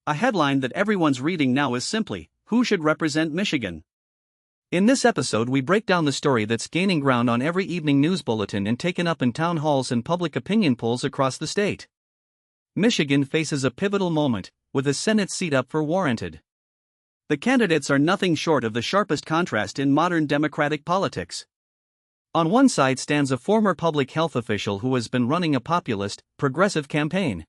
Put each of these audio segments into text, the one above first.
a headline that everyone's reading now is simply, "Who should represent Michigan?" In this episode, we break down the story that's gaining ground on every evening news bulletin and taken up in town halls and public opinion polls across the state. Michigan faces a pivotal moment, with a Senate seat up for warranted. The candidates are nothing short of the sharpest contrast in modern Democratic politics. On one side stands a former public health official who has been running a populist, progressive campaign.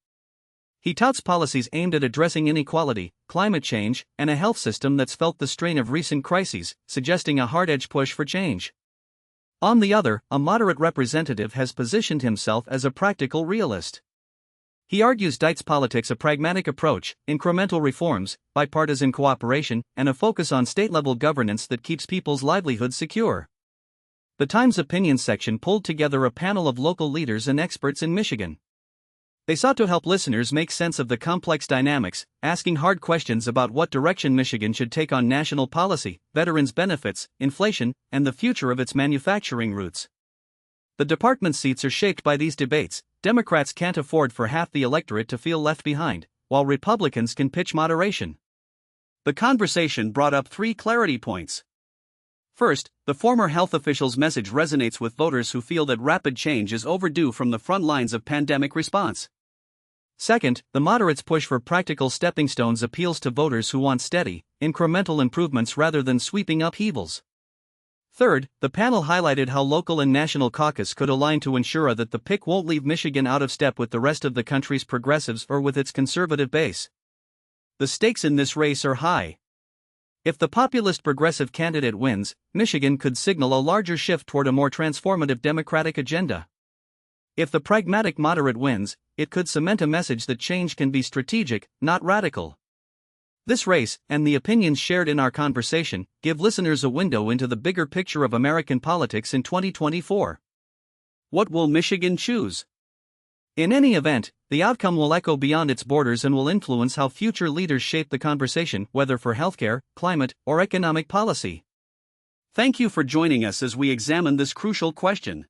He touts policies aimed at addressing inequality, climate change, and a health system that's felt the strain of recent crises, suggesting a hard-edge push for change. On the other, a moderate representative has positioned himself as a practical realist. He argues Deitz politics a pragmatic approach, incremental reforms, bipartisan cooperation, and a focus on state-level governance that keeps people's livelihoods secure. The Times opinion section pulled together a panel of local leaders and experts in Michigan. They sought to help listeners make sense of the complex dynamics, asking hard questions about what direction Michigan should take on national policy, veterans' benefits, inflation, and the future of its manufacturing roots. The department seats are shaped by these debates. Democrats can't afford for half the electorate to feel left behind, while Republicans can pitch moderation. The conversation brought up 3 clarity points. First, the former health official's message resonates with voters who feel that rapid change is overdue from the front lines of pandemic response. Second, the moderates' push for practical stepping stones appeals to voters who want steady, incremental improvements rather than sweeping upheavals. Third, the panel highlighted how local and national caucus could align to ensure that the pick won't leave Michigan out of step with the rest of the country's progressives or with its conservative base. The stakes in this race are high. If the populist progressive candidate wins, Michigan could signal a larger shift toward a more transformative Democratic agenda. If the pragmatic moderate wins, it could cement a message that change can be strategic, not radical. This race, and the opinions shared in our conversation, give listeners a window into the bigger picture of American politics in 2024. What will Michigan choose? In any event, the outcome will echo beyond its borders and will influence how future leaders shape the conversation, whether for healthcare, climate, or economic policy. Thank you for joining us as we examine this crucial question.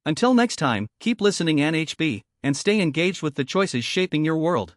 Until next time, keep listening NHB, and stay engaged with the choices shaping your world.